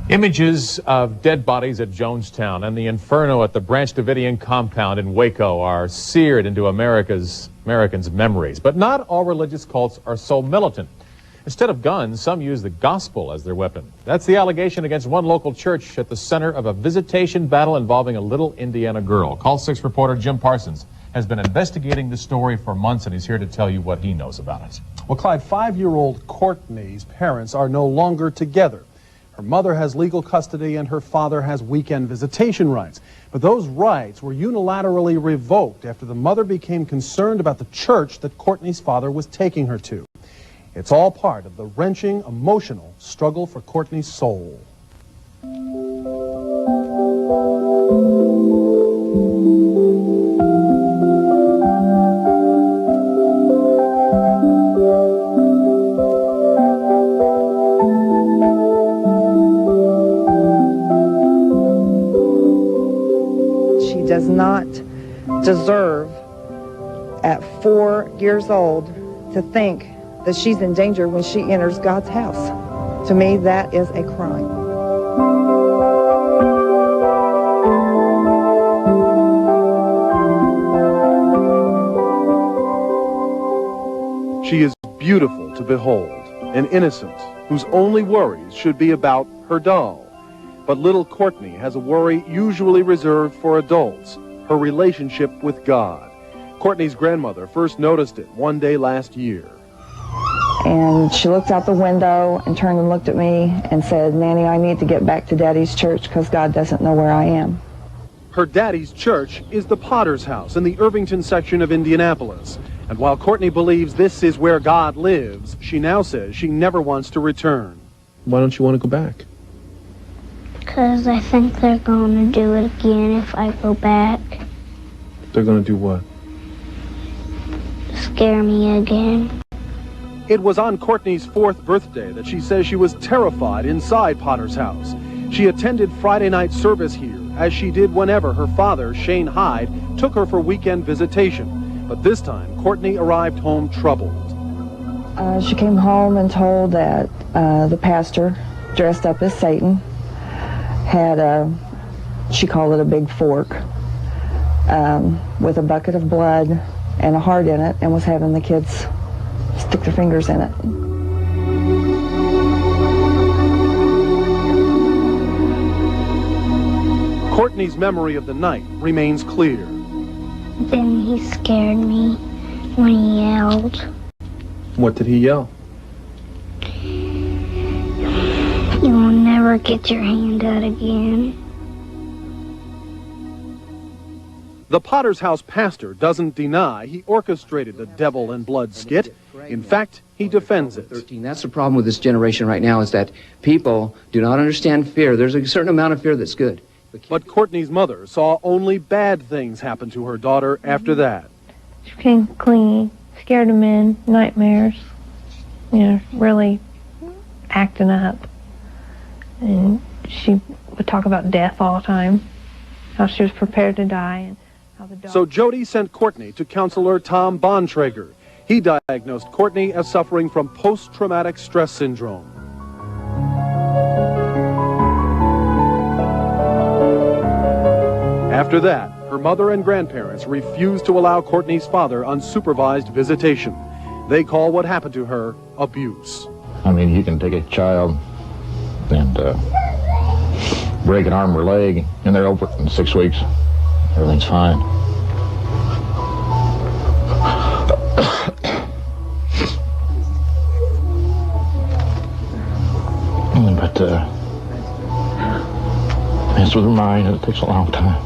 Images of dead bodies at Jonestown and the inferno at the Branch Davidian compound in Waco are seared into Americans' memories. But not all religious cults are so militant. Instead of guns, some use the gospel as their weapon. That's the allegation against one local church at the center of a visitation battle involving a little Indiana girl. Call 6 reporter Jim Parsons has been investigating the story for months, and he's here to tell you what he knows about it. Well, Clyde, 5-year-old Courtney's parents are no longer together. Her mother has legal custody and her father has weekend visitation rights. But those rights were unilaterally revoked after the mother became concerned about the church that Courtney's father was taking her to. It's all part of the wrenching, emotional struggle for Courtney's soul. Does not deserve at 4 years old to think that she's in danger when she enters God's house. To me, that is a crime. She is beautiful to behold, an innocent whose only worries should be about her doll. But little Courtney has a worry usually reserved for adults, her relationship with God. Courtney's grandmother first noticed it one day last year. And she looked out the window and turned and looked at me and said, "Nanny, I need to get back to Daddy's church because God doesn't know where I am." Her daddy's church is the Potter's House in the Irvington section of Indianapolis. And while Courtney believes this is where God lives, she now says she never wants to return. Why don't you want to go back? Because I think they're going to do it again if I go back. They're going to do what? Scare me again. It was on Courtney's 4th birthday that she says she was terrified inside Potter's House. She attended Friday night service here, as she did whenever her father, Shane Hyde, took her for weekend visitation. But this time, Courtney arrived home troubled. She came home and told that the pastor, dressed up as Satan, had she called it a big fork, with a bucket of blood and a heart in it, and was having the kids stick their fingers in it. Courtney's memory of the night remains clear. Then he scared me when he yelled. What did he yell? You will never get your hand out again. The Potter's House pastor doesn't deny he orchestrated the devil and blood skit. In fact, he defends it. That's the problem with this generation right now, is that people do not understand fear. There's a certain amount of fear that's good. But Courtney's mother saw only bad things happen to her daughter after that. She became clingy, scared of men, nightmares, really acting up. And she would talk about death all the time, how she was prepared to die. And how the dog... So Jody sent Courtney to counselor Tom Bontrager. He diagnosed Courtney as suffering from post-traumatic stress syndrome. After that, her mother and grandparents refused to allow Courtney's father unsupervised visitation. They call what happened to her abuse. I mean, you can take a child and break an arm or leg, and they're over in 6 weeks. Everything's fine. But mess with her mind, it takes a long time.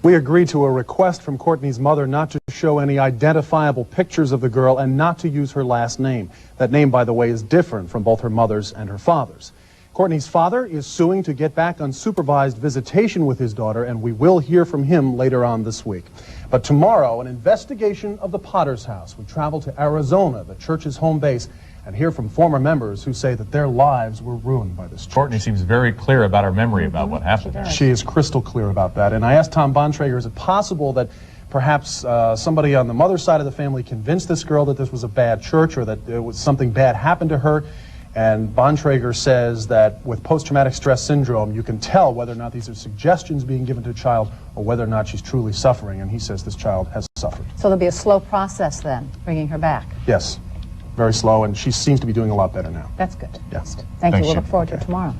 We agreed to a request from Courtney's mother not to show any identifiable pictures of the girl and not to use her last name. That name, by the way, is different from both her mother's and her father's. Courtney's father is suing to get back unsupervised visitation with his daughter, and we will hear from him later on this week. But tomorrow, an investigation of the Potter's House. We travel to Arizona, the church's home base, and hear from former members who say that their lives were ruined by this church. Courtney seems very clear about her memory about what happened there. She is crystal clear about that. And I asked Tom Bontrager, is it possible that perhaps somebody on the mother's side of the family convinced this girl that this was a bad church or that something bad happened to her? And Bontrager says that with post-traumatic stress syndrome, you can tell whether or not these are suggestions being given to a child or whether or not she's truly suffering. And he says this child has suffered. So there'll be a slow process then, bringing her back. Yes, very slow, and she seems to be doing a lot better now. That's good. Yes. Thank you. Thanks, We'll Jim. look forward to it tomorrow.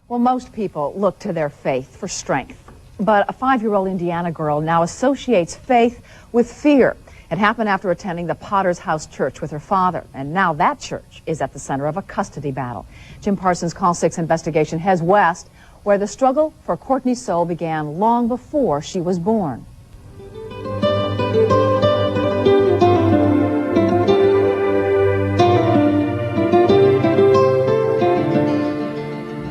Well, most people look to their faith for strength. But a 5-year-old Indiana girl now associates faith with fear. It happened after attending the Potter's House Church with her father. And now that church is at the center of a custody battle. Jim Parsons' Call 6 investigation heads west, where the struggle for Courtney's soul began long before she was born.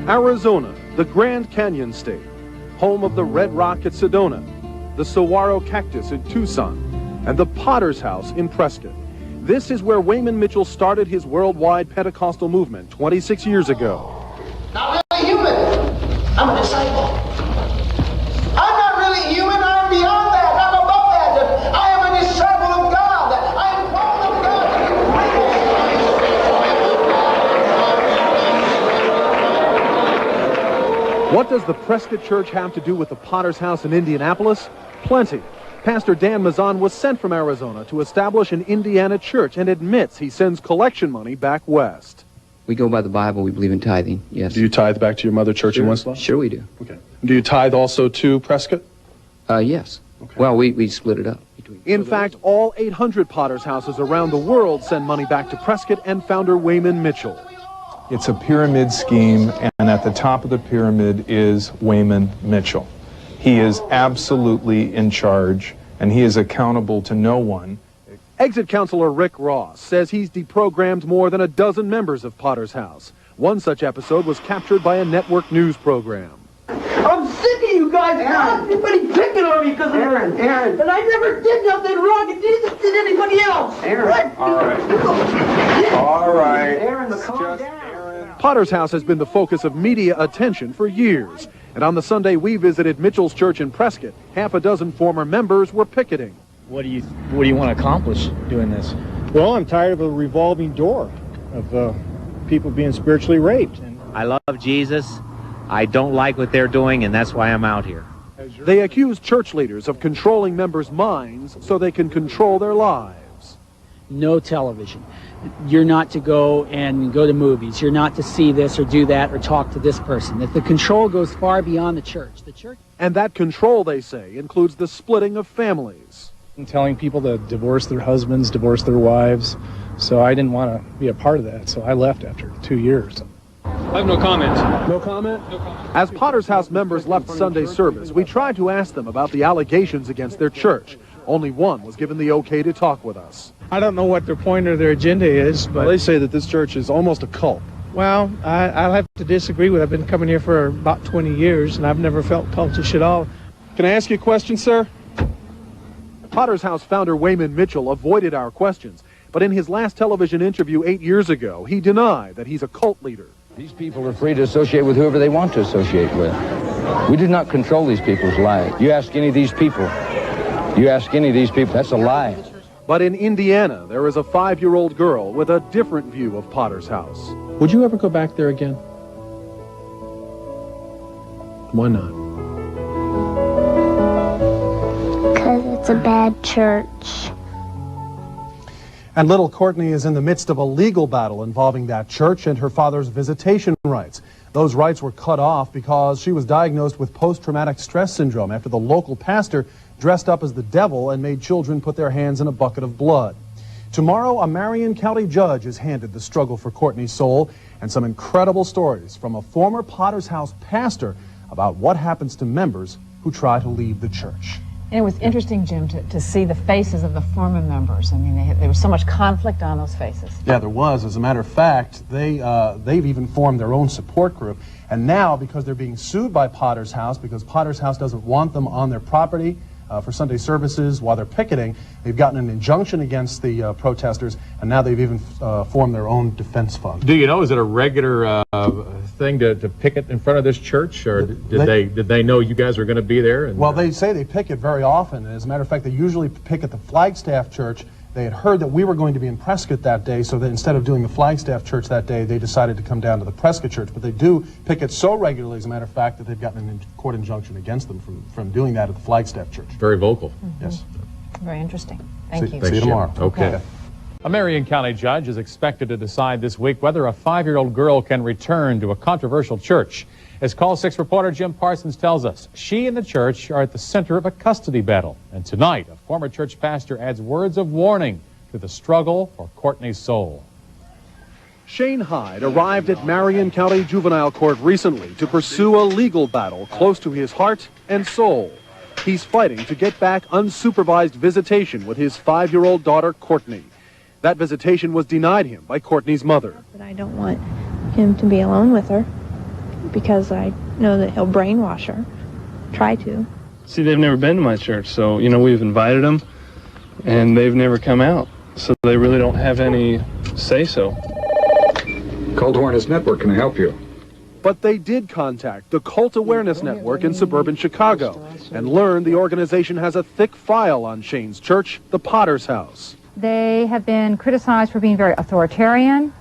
Arizona, the Grand Canyon State, home of the Red Rock at Sedona, the saguaro cactus in Tucson, and the Potter's House in Prescott. This is where Wayman Mitchell started his worldwide Pentecostal movement 26 years ago. Not really human. I'm a disciple. I'm not really human. I'm beyond that. I'm above that. I am a disciple of God. I am called of God. What does the Prescott Church have to do with the Potter's House in Indianapolis? Plenty. Pastor Dan Mazan was sent from Arizona to establish an Indiana church and admits he sends collection money back west. We go by the Bible. We believe in tithing, yes. Do you tithe back to your mother church in Westlaw? Sure we do. Okay. Do you tithe also to Prescott? Yes. Okay. Well, we split it up. In fact, all 800 Potter's houses around the world send money back to Prescott and founder Wayman Mitchell. It's a pyramid scheme, and at the top of the pyramid is Wayman Mitchell. He is absolutely in charge, and he is accountable to no one. Exit counselor Rick Ross says he's deprogrammed more than a dozen members of Potter's House. One such episode was captured by a network news program. I'm sick of you guys. Everybody picking on me because of Aaron. And I never did nothing wrong, and neither did anybody else. Aaron. All right. Aaron, calm down. Potter's House has been the focus of media attention for years. And on the Sunday we visited Mitchell's church in Prescott, half a dozen former members were picketing. What do you want to accomplish doing this? Well, I'm tired of a revolving door of people being spiritually raped. I love Jesus. I don't like what they're doing, and that's why I'm out here. They accuse church leaders of controlling members' minds so they can control their lives. No television. You're not to go to movies. You're not to see this or do that or talk to this person. That the control goes far beyond the church. And that control, they say, includes the splitting of families. And telling people to divorce their husbands, divorce their wives. So I didn't want to be a part of that, so I left after 2 years. I have no comment. No comment? No comment. As Potter's House members left Sunday service, we tried to ask them about the allegations against their church. Only one was given the okay to talk with us. I don't know what their point or their agenda is, but... Well, they say that this church is almost a cult. Well, I'll have to disagree with it. I've been coming here for about 20 years, and I've never felt cultish at all. Can I ask you a question, sir? Potter's House founder Wayman Mitchell avoided our questions, but in his last television interview 8 years ago, he denied that he's a cult leader. These people are free to associate with whoever they want to associate with. We do not control these people's lives. You ask any of these people, that's a lie. But in Indiana, there is a 5-year-old girl with a different view of Potter's House. Would you ever go back there again? Why not? Because it's a bad church. And little Courtney is in the midst of a legal battle involving that church and her father's visitation rights. Those rights were cut off because she was diagnosed with post-traumatic stress syndrome after the local pastor dressed up as the devil and made children put their hands in a bucket of blood. Tomorrow, a Marion County judge is handed the struggle for Courtney's soul and some incredible stories from a former Potter's House pastor about what happens to members who try to leave the church. And it was interesting, Jim, to see the faces of the former members. I mean, there was so much conflict on those faces. Yeah, there was. As a matter of fact, they've even formed their own support group. And now, because they're being sued by Potter's House, because Potter's House doesn't want them on their property for Sunday services while they're picketing, they've gotten an injunction against the protesters, and now they've even formed their own defense fund. Do you know, is it a regular thing to picket in front of this church, or did they know you guys were going to be there? And, well, they say they picket very often. As a matter of fact, they usually picket the Flagstaff Church They had heard that we were going to be in Prescott that day, so that instead of doing the Flagstaff Church that day, they decided to come down to the Prescott Church. But they do picket so regularly, as a matter of fact, that they've gotten a court injunction against them from doing that at the Flagstaff Church. Very vocal. Yes. Very interesting. Thank you. See you tomorrow. Okay. A Marion County judge is expected to decide this week whether a 5-year-old girl can return to a controversial church. As Call 6 reporter Jim Parsons tells us, she and the church are at the center of a custody battle. And tonight, a former church pastor adds words of warning to the struggle for Courtney's soul. Shane Hyde arrived at Marion County Juvenile Court recently to pursue a legal battle close to his heart and soul. He's fighting to get back unsupervised visitation with his 5-year-old daughter, Courtney. That visitation was denied him by Courtney's mother. But I don't want him to be alone with her, because I know that he'll brainwash her, try to. See, they've never been to my church, so, we've invited them, and they've never come out, so they really don't have any say-so. Cult Awareness Network, can I help you? But they did contact the Cult Awareness Network in suburban Chicago and learned the organization has a thick file on Shane's church, the Potter's House. They have been criticized for being very authoritarian.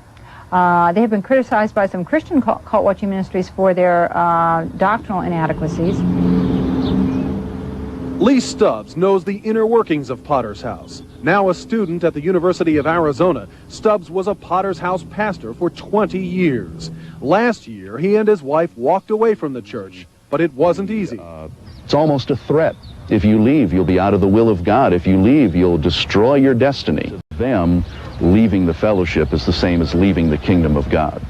They have been criticized by some Christian cult-watching ministries for their doctrinal inadequacies. Lee Stubbs knows the inner workings of Potter's House. Now a student at the University of Arizona, Stubbs was a Potter's House pastor for 20 years. Last year, he and his wife walked away from the church, but it wasn't easy. It's almost a threat. If you leave, you'll be out of the will of God. If you leave, you'll destroy your destiny. Them leaving the fellowship is the same as leaving the kingdom of God.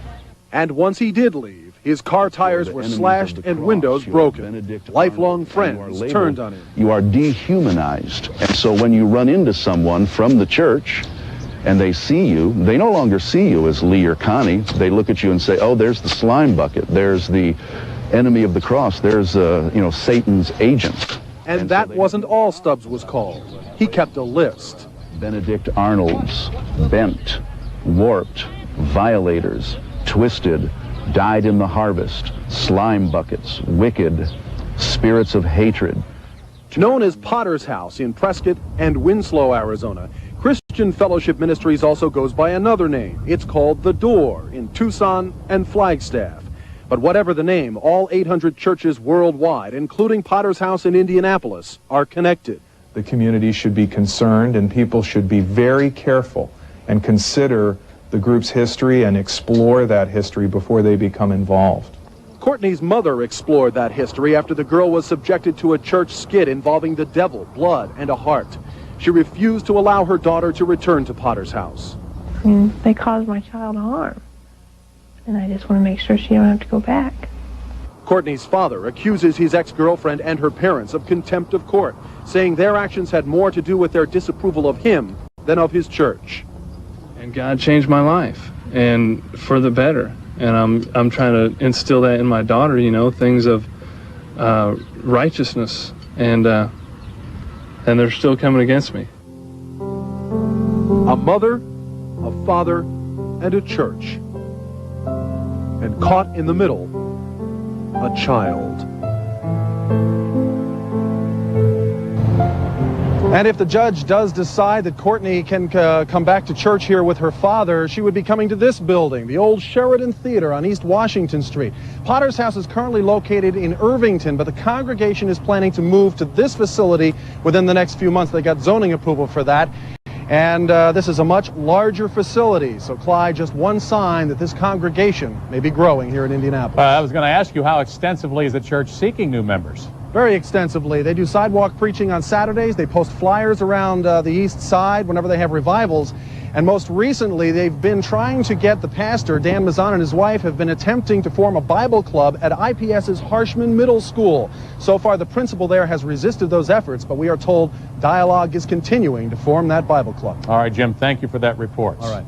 And once he did leave, his car tires were slashed and windows broken. Lifelong friends turned on him. You are dehumanized. And so when you run into someone from the church and they see you, they no longer see you as Lee or Courtney. They look at you and say, oh, there's the slime bucket. There's the enemy of the cross. There's, Satan's agent. And that wasn't all Stubbs was called. He kept a list. Benedict Arnolds, bent, warped, violators, twisted, died in the harvest, slime buckets, wicked, spirits of hatred. Known as Potter's House in Prescott and Winslow, Arizona, Christian Fellowship Ministries also goes by another name. It's called The Door in Tucson and Flagstaff. But whatever the name, all 800 churches worldwide, including Potter's House in Indianapolis, are connected. The community should be concerned, and people should be very careful and consider the group's history and explore that history before they become involved. Courtney's mother explored that history after the girl was subjected to a church skit involving the devil, blood, and a heart. She refused to allow her daughter to return to Potter's House. They caused my child harm, and I just want to make sure she don't have to go back. Courtney's father accuses his ex-girlfriend and her parents of contempt of court, saying their actions had more to do with their disapproval of him than of his church. And God changed my life, and for the better. And I'm trying to instill that in my daughter, things of righteousness, and they're still coming against me. A mother, a father, and a church. And caught in the middle, a child. And if the judge does decide that Courtney can come back to church here with her father, she would be coming to this building, the old Sheridan Theater on East Washington Street. Potter's House is currently located in Irvington, but the congregation is planning to move to this facility within the next few months. They got zoning approval for that. And this is a much larger facility. So, Clyde, just one sign that this congregation may be growing here in Indianapolis. I was going to ask you, how extensively is the church seeking new members? Very extensively. They do sidewalk preaching on Saturdays. They post flyers around the east side whenever they have revivals. And most recently, they've been trying to get the pastor, Dan Mazzon, and his wife have been attempting to form a Bible club at IPS's Harshman Middle School. So far, the principal there has resisted those efforts, but we are told dialogue is continuing to form that Bible club. All right, Jim, thank you for that report. All right.